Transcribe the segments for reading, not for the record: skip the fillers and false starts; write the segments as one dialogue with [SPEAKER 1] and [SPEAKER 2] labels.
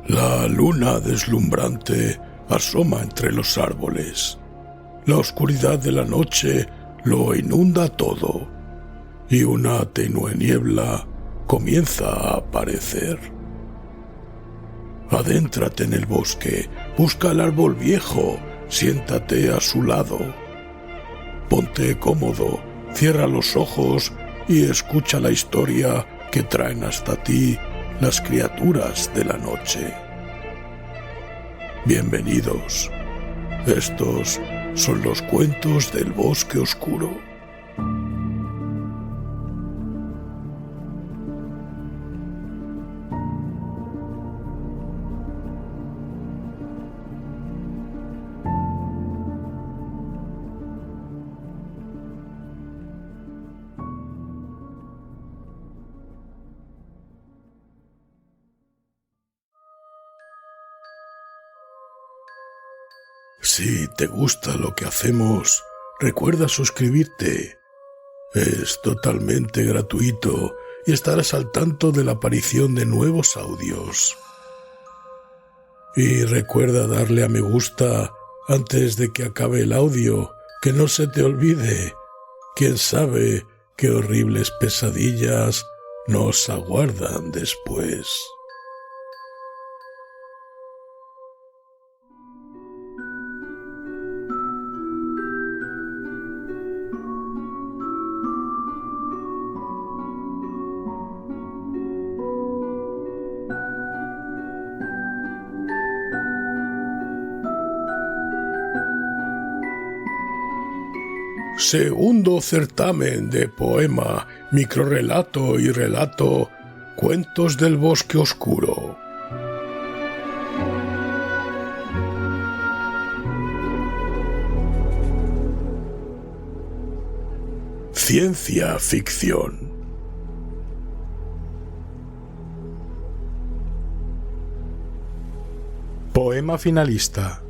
[SPEAKER 1] La luna deslumbrante asoma entre los árboles. La oscuridad de la noche lo inunda todo y una tenue niebla comienza a aparecer. Adéntrate en el bosque, busca el árbol viejo, siéntate a su lado. Ponte cómodo, cierra los ojos y escucha la historia que traen hasta ti las criaturas de la noche. Bienvenidos. Estos son los cuentos del bosque oscuro. Si te gusta lo que hacemos, recuerda suscribirte. Es totalmente gratuito y estarás al tanto de la aparición de nuevos audios. Y recuerda darle a me gusta antes de que acabe el audio, que no se te olvide. Quién sabe qué horribles pesadillas nos aguardan después. Segundo certamen de poema, microrrelato y relato, Cuentos del bosque oscuro. Ciencia ficción.
[SPEAKER 2] Poema finalista.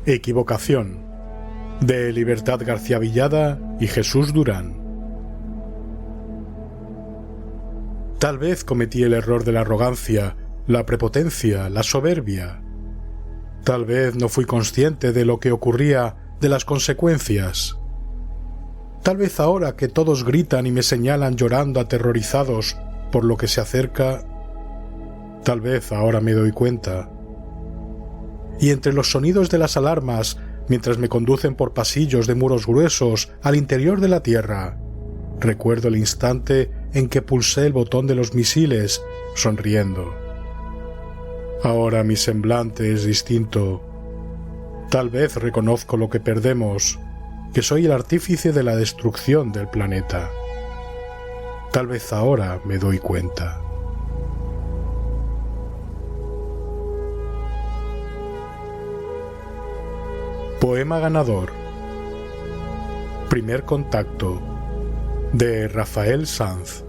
[SPEAKER 2] Equivocación, de Libertad García Villada y Jesús Durán. Tal vez cometí el error de la arrogancia, la prepotencia, la soberbia. Tal vez no fui consciente de lo que ocurría, de las consecuencias. Tal vez ahora que todos gritan y me señalan llorando aterrorizados por lo que se acerca, tal vez ahora me doy cuenta. Y entre los sonidos de las alarmas, mientras me conducen por pasillos de muros gruesos al interior de la tierra, recuerdo el instante en que pulsé el botón de los misiles, sonriendo. Ahora mi semblante es distinto. Tal vez reconozco lo que perdemos, que soy el artífice de la destrucción del planeta. Tal vez ahora me doy cuenta. Poema ganador. Primer contacto, de Rafael Sanz.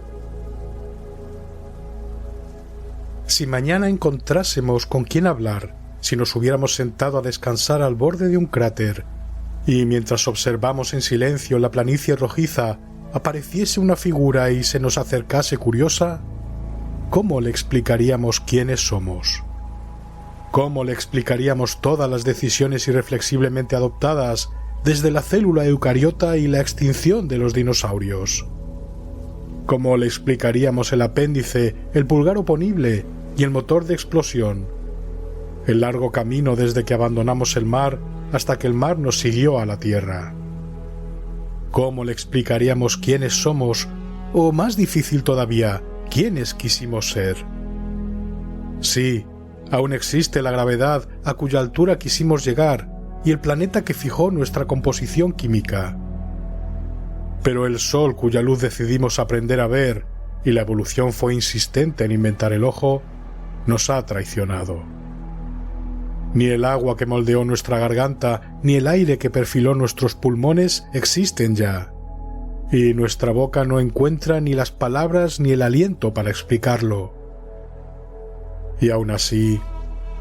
[SPEAKER 2] Si mañana encontrásemos con quién hablar, si nos hubiéramos sentado a descansar al borde de un cráter, y mientras observamos en silencio la planicie rojiza, apareciese una figura y se nos acercase curiosa, ¿cómo le explicaríamos quiénes somos? ¿Cómo le explicaríamos todas las decisiones irreflexiblemente adoptadas desde la célula eucariota y la extinción de los dinosaurios? ¿Cómo le explicaríamos el apéndice, el pulgar oponible y el motor de explosión? El largo camino desde que abandonamos el mar hasta que el mar nos siguió a la tierra. ¿Cómo le explicaríamos quiénes somos, o más difícil todavía, quiénes quisimos ser? Sí, aún existe la gravedad a cuya altura quisimos llegar y el planeta que fijó nuestra composición química. Pero el sol cuya luz decidimos aprender a ver, y la evolución fue insistente en inventar el ojo, nos ha traicionado. Ni el agua que moldeó nuestra garganta, ni el aire que perfiló nuestros pulmones existen ya, y nuestra boca no encuentra ni las palabras ni el aliento para explicarlo. Y aún así,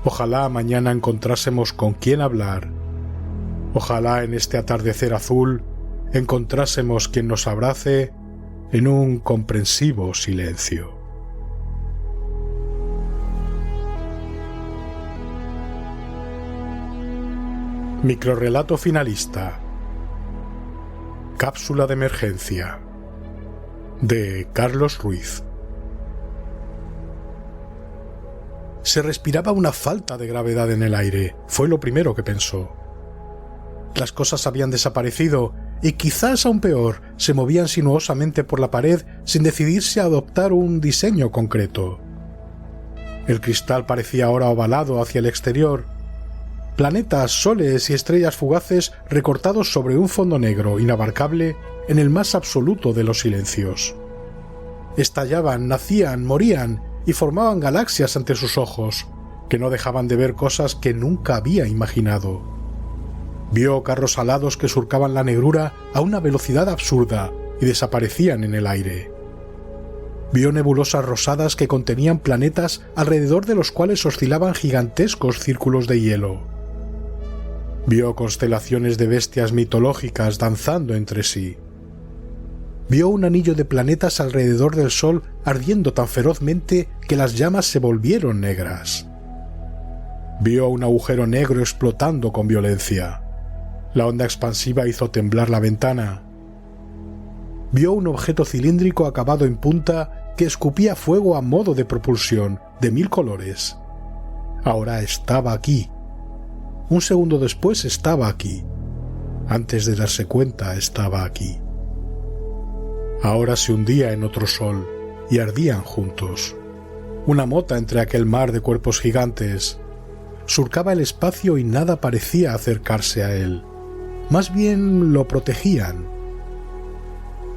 [SPEAKER 2] ojalá mañana encontrásemos con quién hablar. Ojalá en este atardecer azul encontrásemos quien nos abrace en un comprensivo silencio. Microrrelato finalista. Cápsula de emergencia. De Carlos Ruiz. Se respiraba una falta de gravedad en el aire. Fue lo primero que pensó. Las cosas habían desaparecido y, quizás aún peor, se movían sinuosamente por la pared sin decidirse a adoptar un diseño concreto. El cristal parecía ahora ovalado hacia el exterior. Planetas, soles y estrellas fugaces recortados sobre un fondo negro inabarcable en el más absoluto de los silencios. Estallaban, nacían, morían y formaban galaxias ante sus ojos, que no dejaban de ver cosas que nunca había imaginado. Vio carros alados que surcaban la negrura a una velocidad absurda y desaparecían en el aire. Vio nebulosas rosadas que contenían planetas alrededor de los cuales oscilaban gigantescos círculos de hielo. Vio constelaciones de bestias mitológicas danzando entre sí. Vio un anillo de planetas alrededor del Sol ardiendo tan ferozmente que las llamas se volvieron negras. Vio un agujero negro explotando con violencia. La onda expansiva hizo temblar la ventana. Vio un objeto cilíndrico acabado en punta que escupía fuego a modo de propulsión de 1000 colores. Ahora estaba aquí. Un segundo después estaba aquí. Antes de darse cuenta estaba aquí. Ahora se hundía en otro sol y ardían juntos. Una mota entre aquel mar de cuerpos gigantes. Surcaba el espacio y nada parecía acercarse a él. Más bien lo protegían.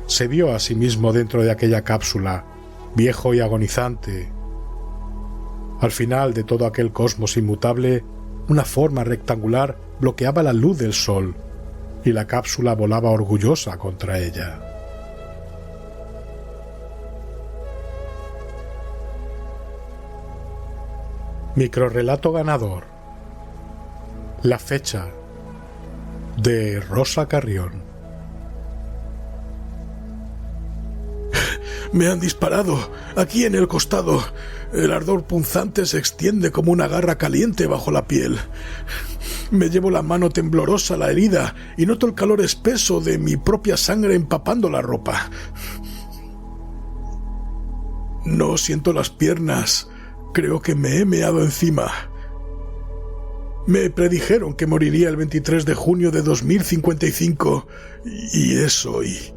[SPEAKER 2] Se vio a sí mismo dentro de aquella cápsula, viejo y agonizante. Al final de todo aquel cosmos inmutable, una forma rectangular bloqueaba la luz del sol, y la cápsula volaba orgullosa contra ella. Microrrelato ganador. La fecha. De Rosa Carrión.
[SPEAKER 1] Me han disparado, aquí en el costado. El ardor punzante se extiende como una garra caliente bajo la piel. Me llevo la mano temblorosa a la herida y noto el calor espeso de mi propia sangre empapando la ropa. No siento las piernas. Creo que me he meado encima. Me predijeron que moriría el 23 de junio de 2055 y es hoy.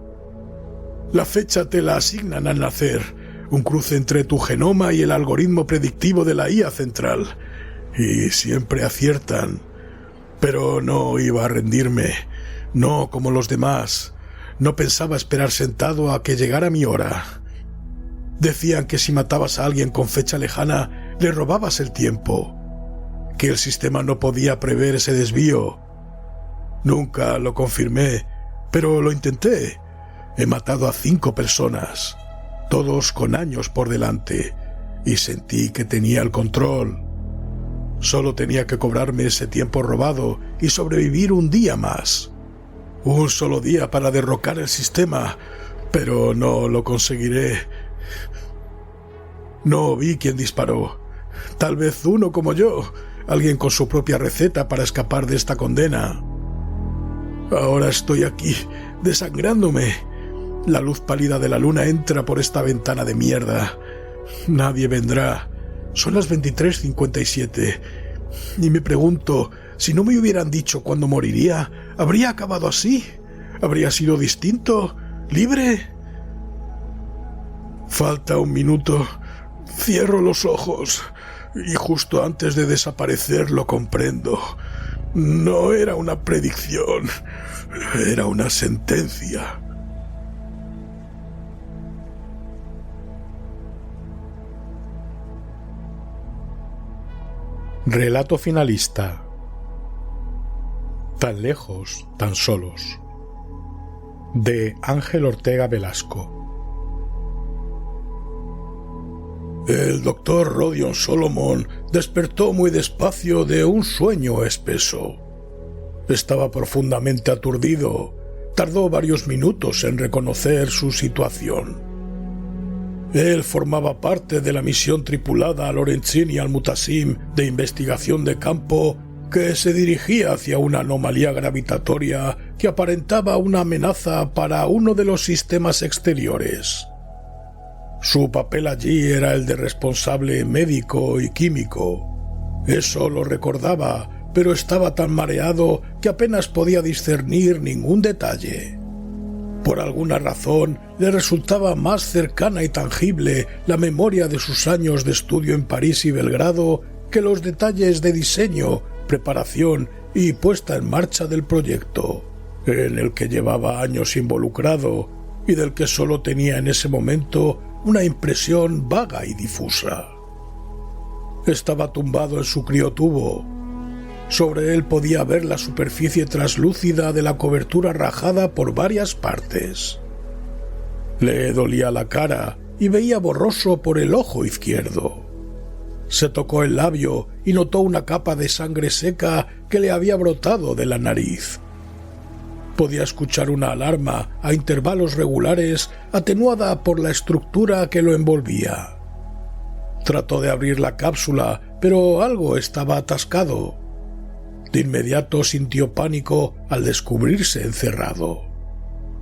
[SPEAKER 1] La fecha te la asignan al nacer, un cruce entre tu genoma y el algoritmo predictivo de la IA central. Y siempre aciertan. Pero no iba a rendirme, no como los demás. No pensaba esperar sentado a que llegara mi hora. Decían que si matabas a alguien con fecha lejana, le robabas el tiempo, que el sistema no podía prever ese desvío. Nunca lo confirmé, pero lo intenté. He matado a 5 personas, todos con años por delante, y sentí que tenía el control. Solo tenía que cobrarme ese tiempo robado y sobrevivir un día más. Un solo día para derrocar el sistema, pero no lo conseguiré. No vi quién disparó. Tal vez uno como yo, alguien con su propia receta para escapar de esta condena. Ahora estoy aquí, desangrándome. La luz pálida de la luna entra por esta ventana de mierda. Nadie vendrá. Son las 23:57. Y me pregunto, si no me hubieran dicho cuándo moriría, ¿habría acabado así? ¿Habría sido distinto? ¿Libre? Falta un minuto. Cierro los ojos. Y justo antes de desaparecer lo comprendo. No era una predicción. Era una sentencia.
[SPEAKER 2] Relato finalista. Tan lejos, tan solos. De Ángel Ortega Velasco.
[SPEAKER 1] El doctor Rodion Solomon despertó muy despacio de un sueño espeso. Estaba profundamente aturdido. Tardó varios minutos en reconocer su situación. Él formaba parte de la misión tripulada Lorenzini al Mutasim de investigación de campo que se dirigía hacia una anomalía gravitatoria que aparentaba una amenaza para uno de los sistemas exteriores. Su papel allí era el de responsable médico y químico. Eso lo recordaba, pero estaba tan mareado que apenas podía discernir ningún detalle. Por alguna razón, le resultaba más cercana y tangible la memoria de sus años de estudio en París y Belgrado que los detalles de diseño, preparación y puesta en marcha del proyecto, en el que llevaba años involucrado y del que solo tenía en ese momento una impresión vaga y difusa. Estaba tumbado en su criotubo. Sobre él podía ver la superficie traslúcida de la cobertura rajada por varias partes. Le dolía la cara y veía borroso por el ojo izquierdo. Se tocó el labio y notó una capa de sangre seca que le había brotado de la nariz. Podía escuchar una alarma a intervalos regulares atenuada por la estructura que lo envolvía. Trató de abrir la cápsula, pero algo estaba atascado. De inmediato sintió pánico al descubrirse encerrado.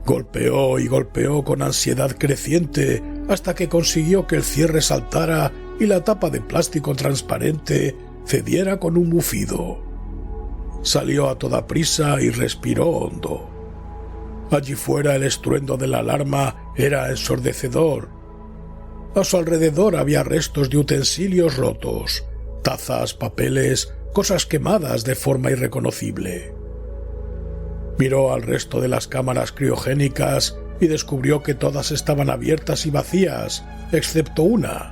[SPEAKER 1] Golpeó y golpeó con ansiedad creciente hasta que consiguió que el cierre saltara y la tapa de plástico transparente cediera con un bufido. Salió a toda prisa y respiró hondo. Allí fuera el estruendo de la alarma era ensordecedor. A su alrededor había restos de utensilios rotos, tazas, papeles, cosas quemadas de forma irreconocible. Miró al resto de las cámaras criogénicas y descubrió que todas estaban abiertas y vacías, excepto una.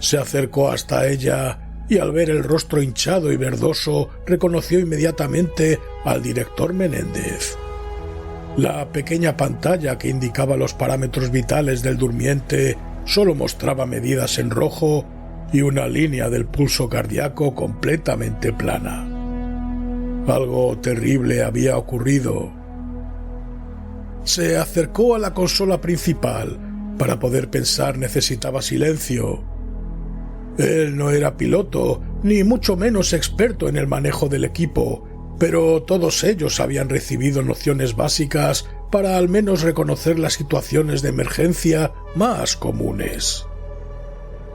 [SPEAKER 1] Se acercó hasta ella y al ver el rostro hinchado y verdoso reconoció inmediatamente al director Menéndez. La pequeña pantalla que indicaba los parámetros vitales del durmiente solo mostraba medidas en rojo y una línea del pulso cardíaco completamente plana. Algo terrible había ocurrido. Se acercó a la consola principal. Para poder pensar necesitaba silencio. Él no era piloto, ni mucho menos experto en el manejo del equipo, pero todos ellos habían recibido nociones básicas para al menos reconocer las situaciones de emergencia más comunes.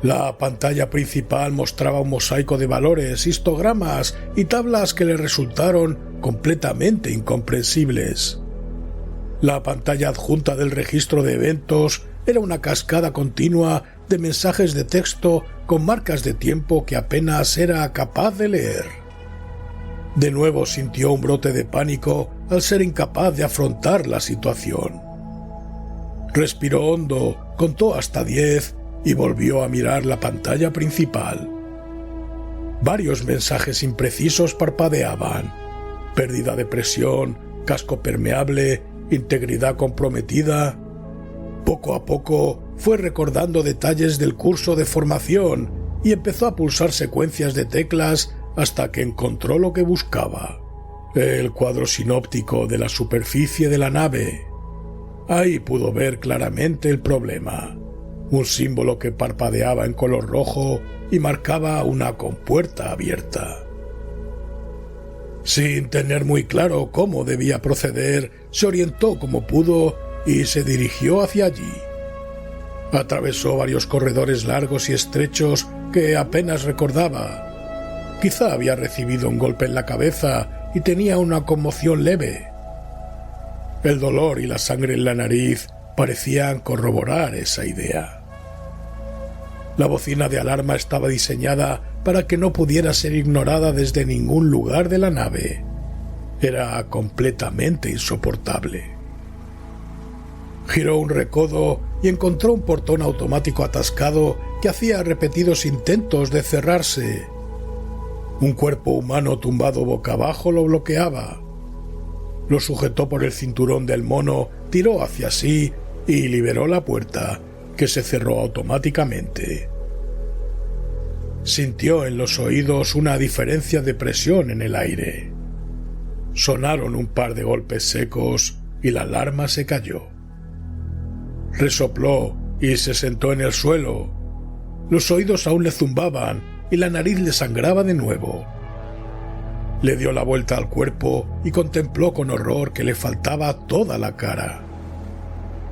[SPEAKER 1] La pantalla principal mostraba un mosaico de valores, histogramas y tablas que le resultaron completamente incomprensibles. La pantalla adjunta del registro de eventos era una cascada continua de mensajes de texto con marcas de tiempo que apenas era capaz de leer. De nuevo sintió un brote de pánico al ser incapaz de afrontar la situación. Respiró hondo, contó hasta 10 y volvió a mirar la pantalla principal. Varios mensajes imprecisos parpadeaban: pérdida de presión, casco permeable, integridad comprometida. Poco a poco fue recordando detalles del curso de formación y empezó a pulsar secuencias de teclas hasta que encontró lo que buscaba: el cuadro sinóptico de la superficie de la nave. Ahí pudo ver claramente el problema: un símbolo que parpadeaba en color rojo y marcaba una compuerta abierta. Sin tener muy claro cómo debía proceder, se orientó como pudo y se dirigió hacia allí. Atravesó varios corredores largos y estrechos que apenas recordaba. Quizá había recibido un golpe en la cabeza y tenía una conmoción leve. El dolor y la sangre en la nariz parecían corroborar esa idea. La bocina de alarma estaba diseñada para que no pudiera ser ignorada desde ningún lugar de la nave. Era completamente insoportable. Giró un recodo y encontró un portón automático atascado que hacía repetidos intentos de cerrarse. Un cuerpo humano tumbado boca abajo lo bloqueaba. Lo sujetó por el cinturón del mono, tiró hacia sí y liberó la puerta, que se cerró automáticamente. Sintió en los oídos una diferencia de presión en el aire. Sonaron un par de golpes secos y la alarma se cayó. Resopló y se sentó en el suelo. Los oídos aún le zumbaban y la nariz le sangraba de nuevo. Le dio la vuelta al cuerpo y contempló con horror que le faltaba toda la cara.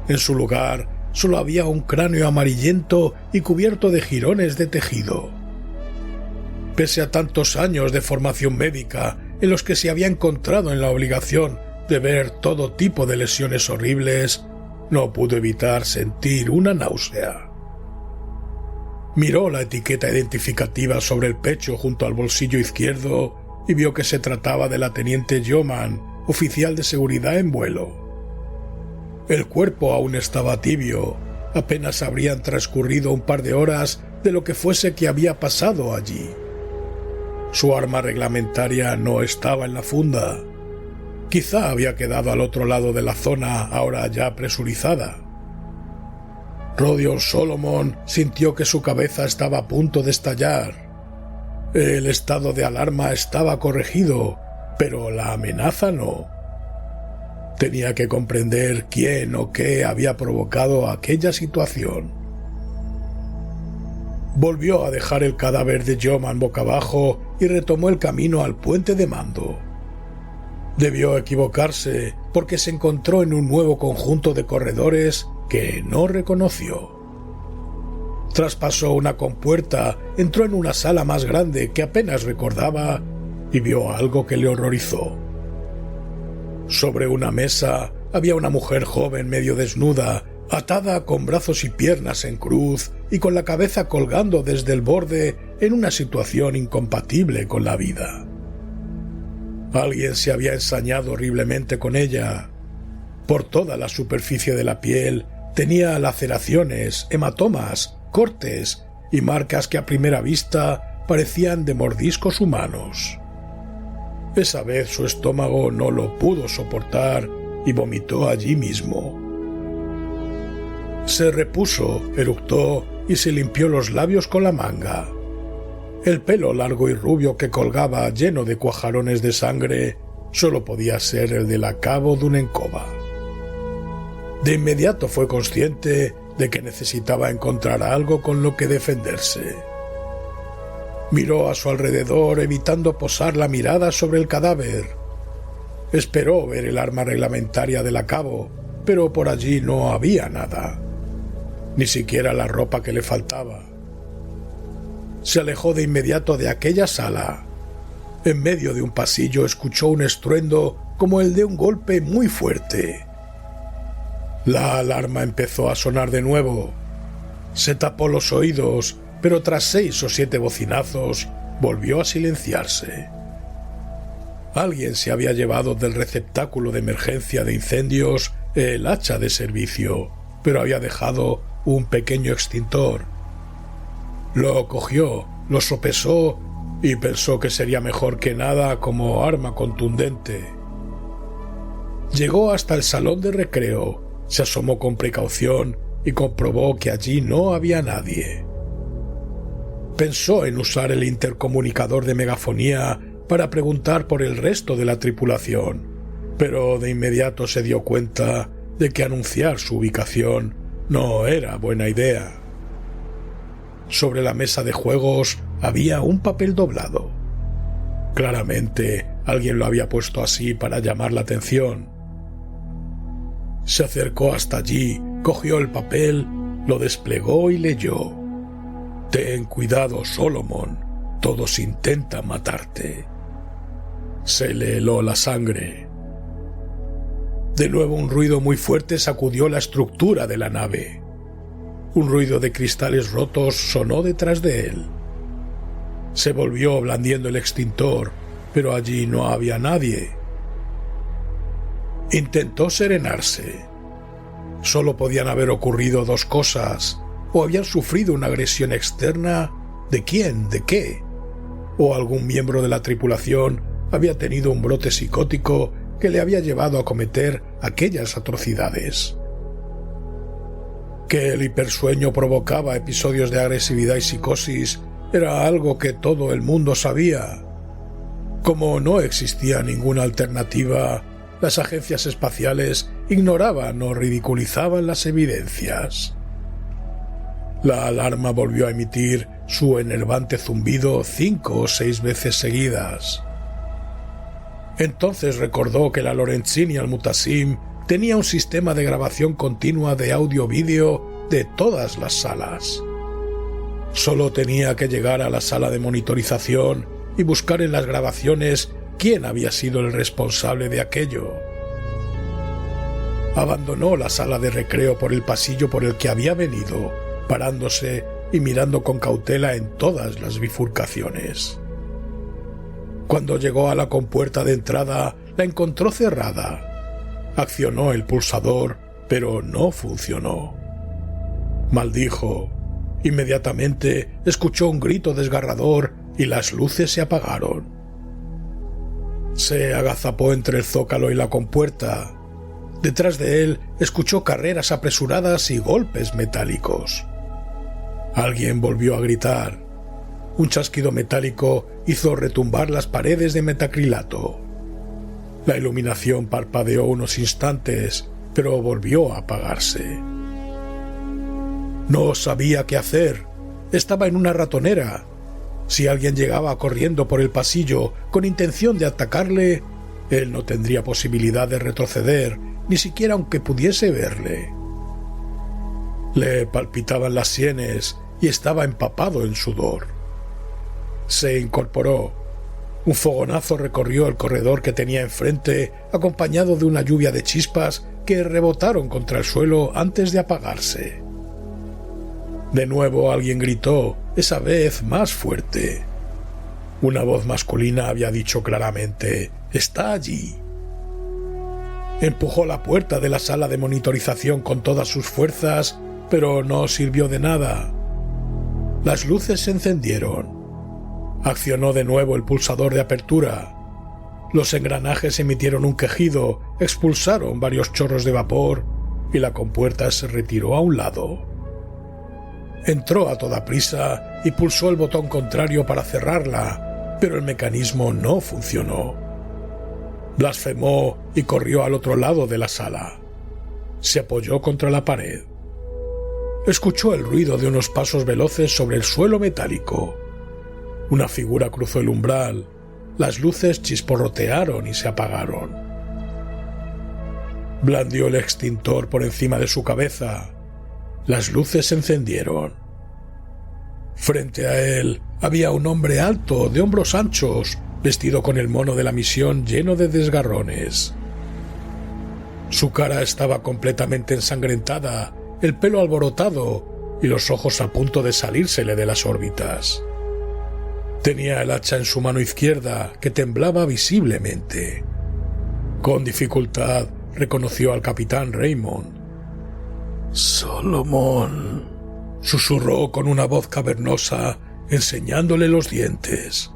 [SPEAKER 1] En su lugar solo había un cráneo amarillento y cubierto de jirones de tejido. Pese a tantos años de formación médica en los que se había encontrado en la obligación de ver todo tipo de lesiones horribles, no pudo evitar sentir una náusea. Miró la etiqueta identificativa sobre el pecho junto al bolsillo izquierdo y vio que se trataba de la teniente Yeoman, oficial de seguridad en vuelo. El cuerpo aún estaba tibio, apenas habrían transcurrido un par de horas de lo que fuese que había pasado allí. Su arma reglamentaria no estaba en la funda. Quizá había quedado al otro lado de la zona, ahora ya presurizada. Rodion Solomon sintió que su cabeza estaba a punto de estallar. El estado de alarma estaba corregido, pero la amenaza no. Tenía que comprender quién o qué había provocado aquella situación. Volvió a dejar el cadáver de Yeoman boca abajo y retomó el camino al puente de mando. Debió equivocarse porque se encontró en un nuevo conjunto de corredores que no reconoció. Traspasó una compuerta, entró en una sala más grande que apenas recordaba y vio algo que le horrorizó. Sobre una mesa había una mujer joven medio desnuda, atada con brazos y piernas en cruz y con la cabeza colgando desde el borde en una situación incompatible con la vida. Alguien se había ensañado horriblemente con ella. Por toda la superficie de la piel tenía laceraciones, hematomas, cortes y marcas que a primera vista parecían de mordiscos humanos. Esa vez su estómago no lo pudo soportar y vomitó allí mismo. Se repuso, eructó y se limpió los labios con la manga. El pelo largo y rubio que colgaba lleno de cuajarones de sangre solo podía ser el del acabo de una encoba. De inmediato fue consciente de que necesitaba encontrar algo con lo que defenderse. Miró a su alrededor evitando posar la mirada sobre el cadáver. Esperó ver el arma reglamentaria del acabo, pero por allí no había nada. Ni siquiera la ropa que le faltaba. Se alejó de inmediato de aquella sala. En medio de un pasillo escuchó un estruendo como el de un golpe muy fuerte. La alarma empezó a sonar de nuevo. Se tapó los oídos, pero tras 6 o 7 bocinazos volvió a silenciarse. Alguien se había llevado del receptáculo de emergencia de incendios el hacha de servicio, pero había dejado un pequeño extintor. Lo cogió, lo sopesó y pensó que sería mejor que nada como arma contundente. Llegó hasta el salón de recreo, se asomó con precaución y comprobó que allí no había nadie. Pensó en usar el intercomunicador de megafonía para preguntar por el resto de la tripulación, pero de inmediato se dio cuenta de que anunciar su ubicación no era buena idea. Sobre la mesa de juegos había un papel doblado. Claramente alguien lo había puesto así para llamar la atención. Se acercó hasta allí, cogió el papel, lo desplegó y leyó: «Ten cuidado, Solomon, todos intentan matarte». Se le heló la sangre. De nuevo un ruido muy fuerte sacudió la estructura de la nave. Un ruido de cristales rotos sonó detrás de él. Se volvió blandiendo el extintor, pero allí no había nadie. Intentó serenarse. Solo podían haber ocurrido 2 cosas: o habían sufrido una agresión externa, ¿de quién? ¿De qué? O algún miembro de la tripulación había tenido un brote psicótico que le había llevado a cometer aquellas atrocidades. Que el hipersueño provocaba episodios de agresividad y psicosis era algo que todo el mundo sabía. Como no existía ninguna alternativa, las agencias espaciales ignoraban o ridiculizaban las evidencias. La alarma volvió a emitir su enervante zumbido 5 o 6 veces seguidas. Entonces recordó que la Lorenzini Al-Mutasim tenía un sistema de grabación continua de audio-vídeo de todas las salas. Solo tenía que llegar a la sala de monitorización y buscar en las grabaciones quién había sido el responsable de aquello. Abandonó la sala de recreo por el pasillo por el que había venido, parándose y mirando con cautela en todas las bifurcaciones. Cuando llegó a la compuerta de entrada, la encontró cerrada. Accionó el pulsador, pero no funcionó. Maldijo. Inmediatamente escuchó un grito desgarrador y las luces se apagaron. Se agazapó entre el zócalo y la compuerta. Detrás de él escuchó carreras apresuradas y golpes metálicos. Alguien volvió a gritar. Un chasquido metálico hizo retumbar las paredes de metacrilato. La iluminación parpadeó unos instantes, pero volvió a apagarse. No sabía qué hacer. Estaba en una ratonera. Si alguien llegaba corriendo por el pasillo con intención de atacarle, él no tendría posibilidad de retroceder, ni siquiera aunque pudiese verle. Le palpitaban las sienes y estaba empapado en sudor. Se incorporó. Un fogonazo recorrió el corredor que tenía enfrente, acompañado de una lluvia de chispas que rebotaron contra el suelo antes de apagarse. De nuevo alguien gritó, esa vez más fuerte. Una voz masculina había dicho claramente: «Está allí». Empujó la puerta de la sala de monitorización con todas sus fuerzas, pero no sirvió de nada. Las luces se encendieron. Accionó de nuevo el pulsador de apertura. Los engranajes emitieron un quejido, expulsaron varios chorros de vapor y la compuerta se retiró a un lado. Entró a toda prisa y pulsó el botón contrario para cerrarla, pero el mecanismo no funcionó. Blasfemó y corrió al otro lado de la sala. Se apoyó contra la pared. Escuchó el ruido de unos pasos veloces sobre el suelo metálico. Una figura cruzó el umbral. Las luces chisporrotearon y se apagaron. Blandió el extintor por encima de su cabeza. Las luces se encendieron. Frente a él había un hombre alto, de hombros anchos, vestido con el mono de la misión lleno de desgarrones. Su cara estaba completamente ensangrentada, el pelo alborotado y los ojos a punto de salírsele de las órbitas. Tenía el hacha en su mano izquierda, que temblaba visiblemente. Con dificultad reconoció al capitán Raymond. «Solomon», susurró con una voz cavernosa, enseñándole los dientes.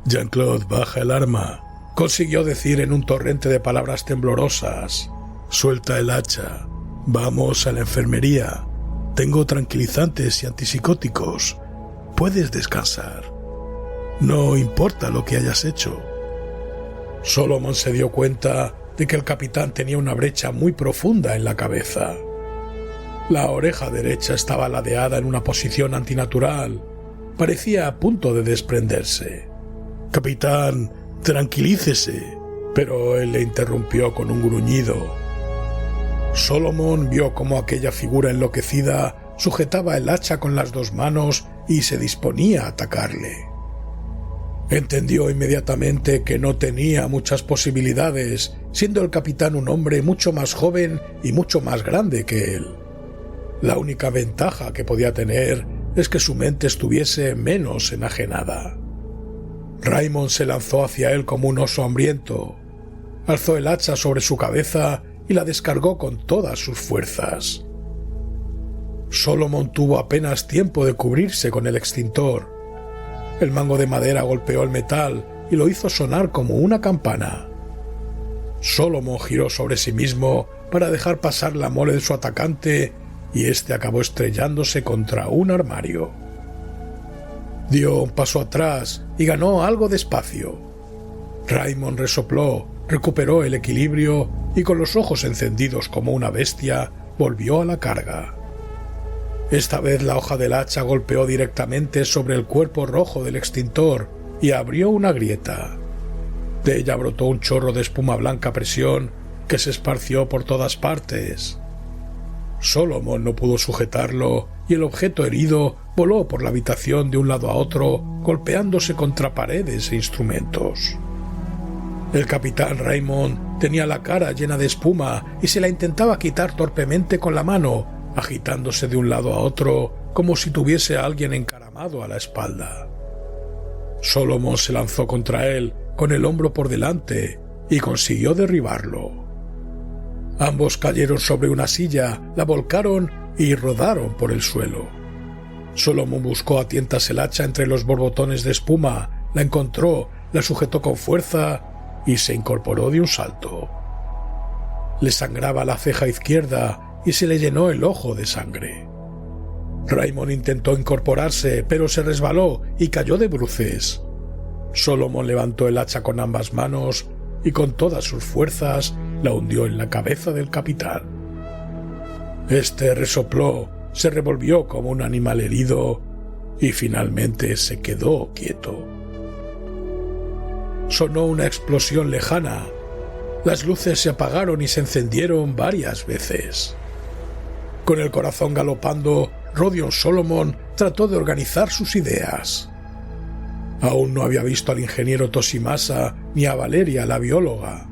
[SPEAKER 1] «Jean-Claude, baja el arma», consiguió decir en un torrente de palabras temblorosas. «Suelta el hacha. Vamos a la enfermería. Tengo tranquilizantes y antipsicóticos. Puedes descansar. No importa lo que hayas hecho». Solomon se dio cuenta de que el capitán tenía una brecha muy profunda en la cabeza. La oreja derecha estaba ladeada en una posición antinatural. Parecía a punto de desprenderse. «Capitán, tranquilícese», pero él le interrumpió con un gruñido. Solomon vio cómo aquella figura enloquecida sujetaba el hacha con las dos manos y se disponía a atacarle. Entendió inmediatamente que no tenía muchas posibilidades, siendo el capitán un hombre mucho más joven y mucho más grande que él. La única ventaja que podía tener es que su mente estuviese menos enajenada. Raymond se lanzó hacia él como un oso hambriento. Alzó el hacha sobre su cabeza y la descargó con todas sus fuerzas. Solomon tuvo apenas tiempo de cubrirse con el extintor. El mango de madera golpeó el metal y lo hizo sonar como una campana. Solomon giró sobre sí mismo para dejar pasar la mole de su atacante y éste acabó estrellándose contra un armario. Dio un paso atrás y ganó algo de espacio. Raymond resopló, recuperó el equilibrio y con los ojos encendidos como una bestia volvió a la carga. Esta vez la hoja del hacha golpeó directamente sobre el cuerpo rojo del extintor y abrió una grieta. De ella brotó un chorro de espuma blanca a presión que se esparció por todas partes. Solomon no pudo sujetarlo y el objeto herido voló por la habitación de un lado a otro, golpeándose contra paredes e instrumentos. El capitán Raymond tenía la cara llena de espuma y se la intentaba quitar torpemente con la mano, agitándose de un lado a otro como si tuviese a alguien encaramado a la espalda. Solomon se lanzó contra él con el hombro por delante y consiguió derribarlo. Ambos cayeron sobre una silla, la volcaron y rodaron por el suelo. Solomon buscó a tientas el hacha entre los borbotones de espuma, la encontró, la sujetó con fuerza y se incorporó de un salto. Le sangraba la ceja izquierda y se le llenó el ojo de sangre. Raymond intentó incorporarse, pero se resbaló y cayó de bruces. Solomon levantó el hacha con ambas manos y con todas sus fuerzas la hundió en la cabeza del capitán. Este resopló, se revolvió como un animal herido y finalmente se quedó quieto. Sonó una explosión lejana. Las luces se apagaron y se encendieron varias veces. Con el corazón galopando, Rodion Solomon trató de organizar sus ideas. Aún no había visto al ingeniero Toshimasa ni a Valeria, la bióloga.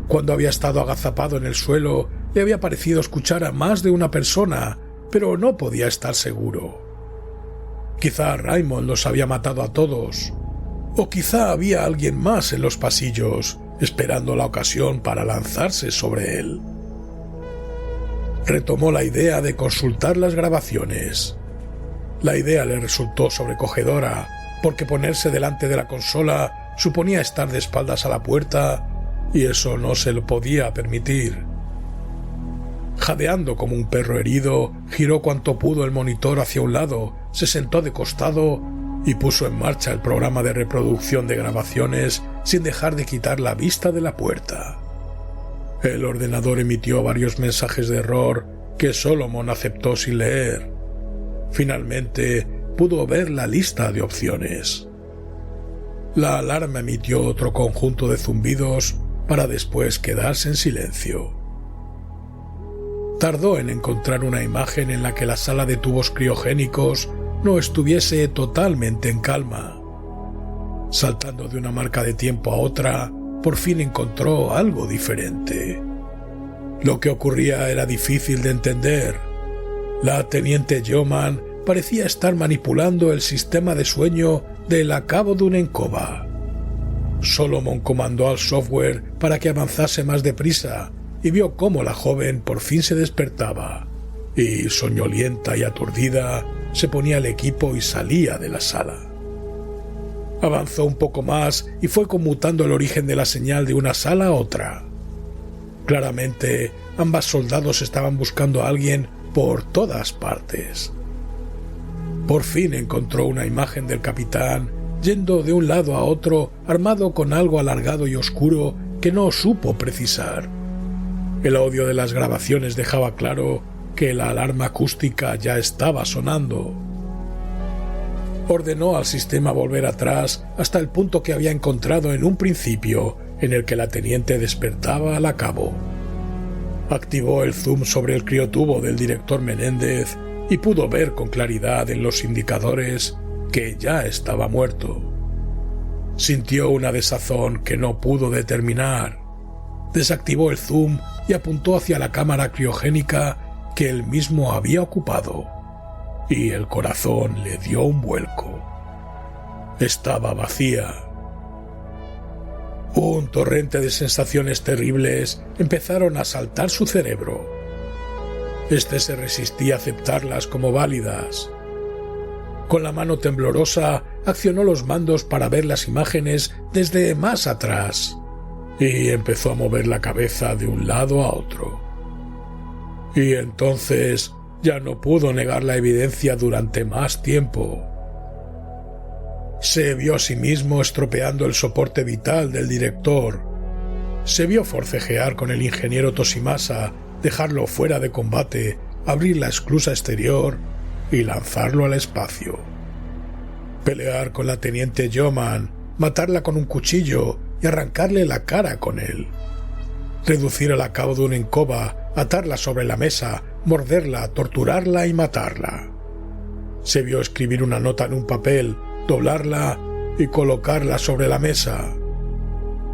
[SPEAKER 1] Cuando había estado agazapado en el suelo, le había parecido escuchar a más de una persona, pero no podía estar seguro. Quizá Raymond los había matado a todos, o quizá había alguien más en los pasillos, esperando la ocasión para lanzarse sobre él. Retomó la idea de consultar las grabaciones. La idea le resultó sobrecogedora, porque ponerse delante de la consola suponía estar de espaldas a la puerta, y eso no se lo podía permitir. Jadeando como un perro herido, giró cuanto pudo el monitor hacia un lado, se sentó de costado y puso en marcha el programa de reproducción de grabaciones sin dejar de quitar la vista de la puerta. El ordenador emitió varios mensajes de error que Solomon aceptó sin leer. Finalmente pudo ver la lista de opciones. La alarma emitió otro conjunto de zumbidos para después quedarse en silencio. Tardó en encontrar una imagen en la que la sala de tubos criogénicos no estuviese totalmente en calma. Saltando de una marca de tiempo a otra, por fin encontró algo diferente. Lo que ocurría era difícil de entender. La teniente Yeoman parecía estar manipulando el sistema de sueño del Cabo Dunenkoba. Solomon comandó al software para que avanzase más deprisa y vio cómo la joven por fin se despertaba y, soñolienta y aturdida, se ponía el equipo y salía de la sala. Avanzó un poco más y fue conmutando el origen de la señal de una sala a otra. Claramente, ambos soldados estaban buscando a alguien por todas partes. Por fin encontró una imagen del capitán yendo de un lado a otro armado con algo alargado y oscuro que no supo precisar. El audio de las grabaciones dejaba claro que la alarma acústica ya estaba sonando. Ordenó al sistema volver atrás hasta el punto que había encontrado en un principio, en el que la teniente despertaba al cabo. Activó el zoom sobre el criotubo del director Menéndez y pudo ver con claridad en los indicadores que ya estaba muerto. Sintió una desazón que no pudo determinar. Desactivó el zoom y apuntó hacia la cámara criogénica que él mismo había ocupado, y el corazón le dio un vuelco. Estaba vacía. Un torrente de sensaciones terribles empezaron a asaltar su cerebro. Este se resistía a aceptarlas como válidas. Con la mano temblorosa accionó los mandos para ver las imágenes desde más atrás y empezó a mover la cabeza de un lado a otro. Y entonces ya no pudo negar la evidencia durante más tiempo. Se vio a sí mismo estropeando el soporte vital del director. Se vio forcejear con el ingeniero Toshimasa, dejarlo fuera de combate, abrir la esclusa exterior y lanzarlo al espacio. Pelear con la teniente Yeoman, matarla con un cuchillo y arrancarle la cara con él. Reducir al cabo de una encoba, atarla sobre la mesa, morderla, torturarla y matarla. Se vio escribir una nota en un papel, doblarla y colocarla sobre la mesa.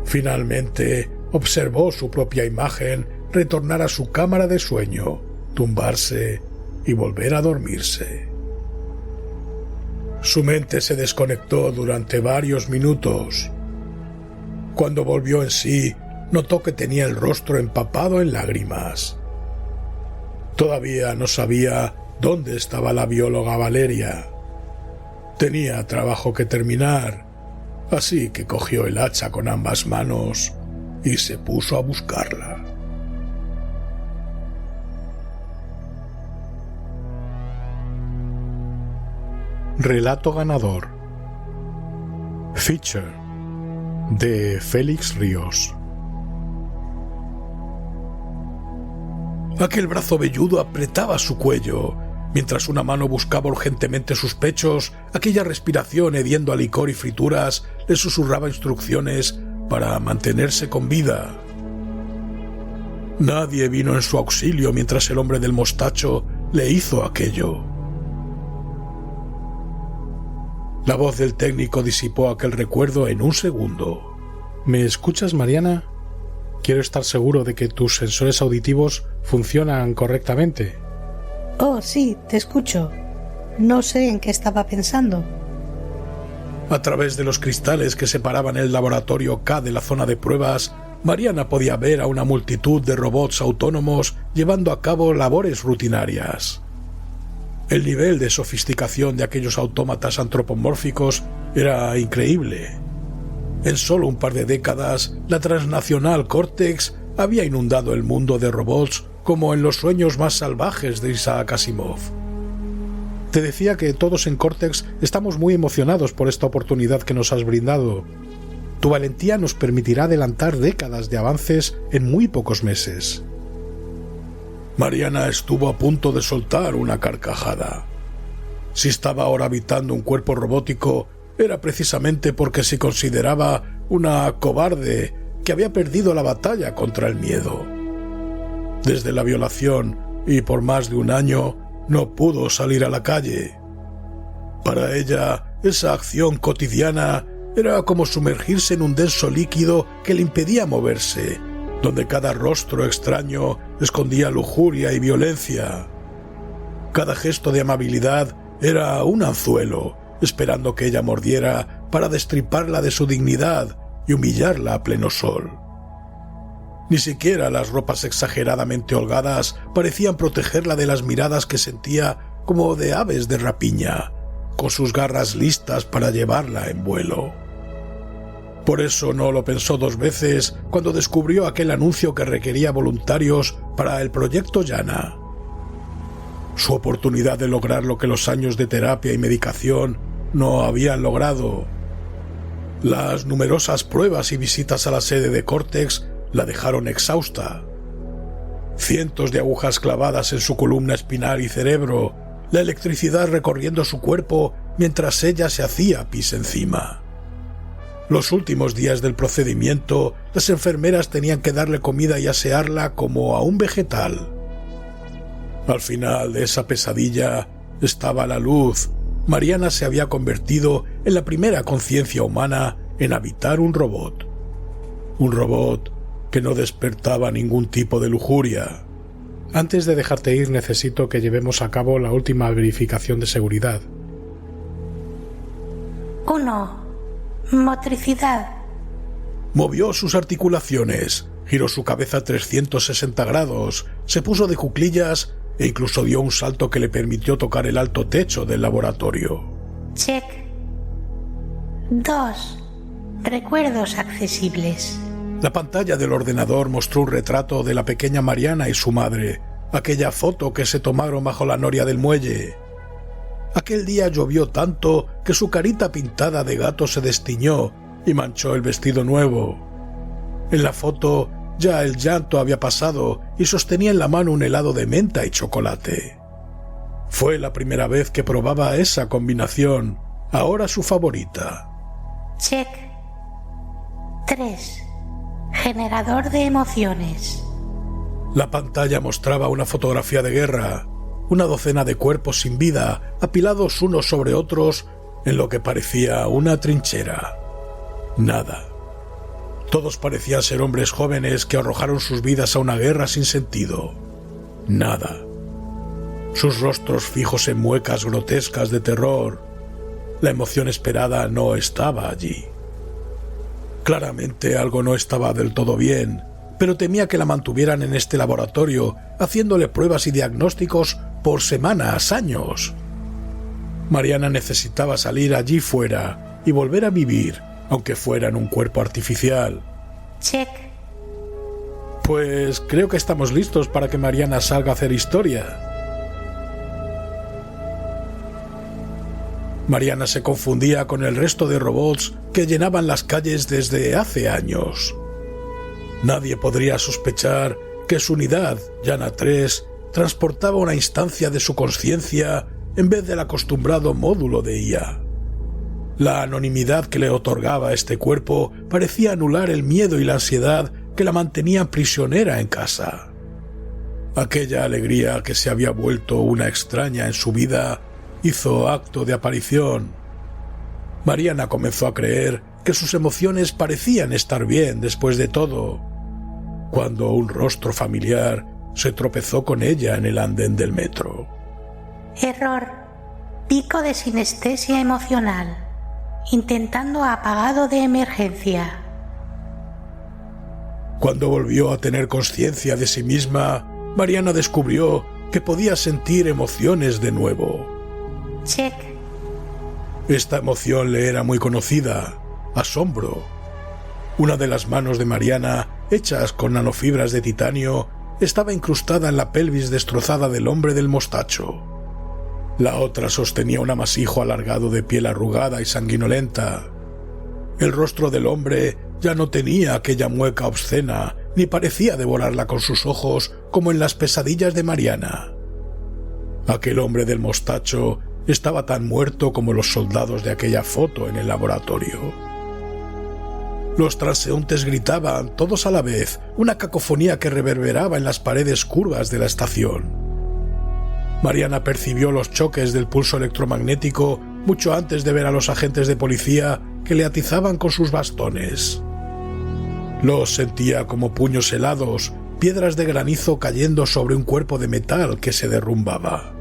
[SPEAKER 1] Finalmente, observó su propia imagen retornar a su cámara de sueño, tumbarse y volver a dormirse. Su mente se desconectó durante varios minutos. Cuando volvió en sí, notó que tenía el rostro empapado en lágrimas. Todavía no sabía dónde estaba la bióloga Valeria. Tenía trabajo que terminar, así que cogió el hacha con ambas manos y se puso a buscarla.
[SPEAKER 2] Relato ganador. Feature de Félix Ríos.
[SPEAKER 1] Aquel brazo velludo apretaba su cuello, mientras una mano buscaba urgentemente sus pechos. Aquella respiración hediendo a licor y frituras le susurraba instrucciones para mantenerse con vida. Nadie vino en su auxilio mientras el hombre del mostacho le hizo aquello. La voz del técnico disipó aquel recuerdo en un segundo.
[SPEAKER 2] ¿Me escuchas, Mariana? Quiero estar seguro de que tus sensores auditivos funcionan correctamente.
[SPEAKER 3] Oh, sí, te escucho. No sé en qué estaba pensando.
[SPEAKER 1] A través de los cristales que separaban el laboratorio K de la zona de pruebas, Mariana podía ver a una multitud de robots autónomos llevando a cabo labores rutinarias. El nivel de sofisticación de aquellos autómatas antropomórficos era increíble. En solo un par de décadas, la transnacional Cortex había inundado el mundo de robots como en los sueños más salvajes de Isaac Asimov.
[SPEAKER 2] Te decía que todos en Cortex estamos muy emocionados por esta oportunidad que nos has brindado. Tu valentía nos permitirá adelantar décadas de avances en muy pocos meses.
[SPEAKER 1] Mariana estuvo a punto de soltar una carcajada. Si estaba ahora habitando un cuerpo robótico, era precisamente porque se consideraba una cobarde que había perdido la batalla contra el miedo. Desde la violación, y por más de un año, no pudo salir a la calle. Para ella, esa acción cotidiana era como sumergirse en un denso líquido que le impedía moverse, donde cada rostro extraño escondía lujuria y violencia. Cada gesto de amabilidad era un anzuelo, esperando que ella mordiera para destriparla de su dignidad y humillarla a pleno sol. Ni siquiera las ropas exageradamente holgadas parecían protegerla de las miradas que sentía como de aves de rapiña, con sus garras listas para llevarla en vuelo. Por eso no lo pensó dos veces cuando descubrió aquel anuncio que requería voluntarios para el proyecto Yana. Su oportunidad de lograr lo que los años de terapia y medicación no habían logrado. Las numerosas pruebas y visitas a la sede de Cortex la dejaron exhausta. Cientos de agujas clavadas en su columna espinal y cerebro, la electricidad recorriendo su cuerpo mientras ella se hacía pis encima. Los últimos días del procedimiento, las enfermeras tenían que darle comida y asearla como a un vegetal. Al final de esa pesadilla estaba la luz. Mariana se había convertido en la primera conciencia humana en habitar un robot. Un robot que no despertaba ningún tipo de lujuria.
[SPEAKER 2] Antes de dejarte ir, necesito que llevemos a cabo la última verificación de seguridad.
[SPEAKER 3] 1. Motricidad.
[SPEAKER 1] Movió sus articulaciones, giró su cabeza 360 grados, se puso de cuclillas e incluso dio un salto que le permitió tocar el alto techo del laboratorio.
[SPEAKER 3] Check. 2. Recuerdos accesibles.
[SPEAKER 1] La pantalla del ordenador mostró un retrato de la pequeña Mariana y su madre, aquella foto que se tomaron bajo la noria del muelle. Aquel día llovió tanto que su carita pintada de gato se destiñó y manchó el vestido nuevo. En la foto ya el llanto había pasado y sostenía en la mano un helado de menta y chocolate. Fue la primera vez que probaba esa combinación, ahora su favorita.
[SPEAKER 3] Check. 3. Generador de emociones.
[SPEAKER 1] La pantalla mostraba una fotografía de guerra, una docena de cuerpos sin vida, apilados unos sobre otros en lo que parecía una trinchera. Nada. Todos parecían ser hombres jóvenes que arrojaron sus vidas a una guerra sin sentido. Nada. Sus rostros fijos en muecas grotescas de terror. La emoción esperada no estaba allí. Claramente algo no estaba del todo bien, pero temía que la mantuvieran en este laboratorio, haciéndole pruebas y diagnósticos por semanas, años. Mariana necesitaba salir allí fuera y volver a vivir, aunque fuera en un cuerpo artificial.
[SPEAKER 3] Check.
[SPEAKER 1] Pues creo que estamos listos para que Mariana salga a hacer historia. Mariana se confundía con el resto de robots que llenaban las calles desde hace años. Nadie podría sospechar que su unidad, Yana 3, transportaba una instancia de su conciencia en vez del acostumbrado módulo de IA. La anonimidad que le otorgaba este cuerpo parecía anular el miedo y la ansiedad que la mantenían prisionera en casa. Aquella alegría que se había vuelto una extraña en su vida hizo acto de aparición. Mariana comenzó a creer que sus emociones parecían estar bien después de todo, cuando un rostro familiar se tropezó con ella en el andén del metro.
[SPEAKER 3] Error. Pico de sinestesia emocional. Intentando apagado de emergencia.
[SPEAKER 1] Cuando volvió a tener conciencia de sí misma, Mariana descubrió que podía sentir emociones de nuevo.
[SPEAKER 3] Check.
[SPEAKER 1] Esta emoción le era muy conocida: asombro. Una de las manos de Mariana, hechas con nanofibras de titanio, estaba incrustada en la pelvis destrozada del hombre del mostacho. La otra sostenía un amasijo alargado de piel arrugada y sanguinolenta. El rostro del hombre ya no tenía aquella mueca obscena, ni parecía devorarla con sus ojos como en las pesadillas de Mariana. Aquel hombre del mostacho estaba tan muerto como los soldados de aquella foto en el laboratorio. Los transeúntes gritaban, todos a la vez, una cacofonía que reverberaba en las paredes curvas de la estación. Mariana percibió los choques del pulso electromagnético mucho antes de ver a los agentes de policía que le atizaban con sus bastones. Los sentía como puños helados, piedras de granizo cayendo sobre un cuerpo de metal que se derrumbaba.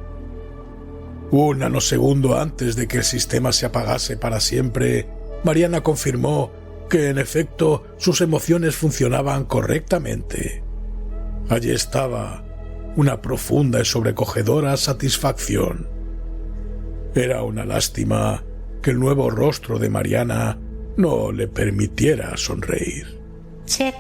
[SPEAKER 1] Un nanosegundo antes de que el sistema se apagase para siempre, Mariana confirmó que, en efecto, sus emociones funcionaban correctamente. Allí estaba, una profunda y sobrecogedora satisfacción. Era una lástima que el nuevo rostro de Mariana no le permitiera sonreír.
[SPEAKER 3] Check.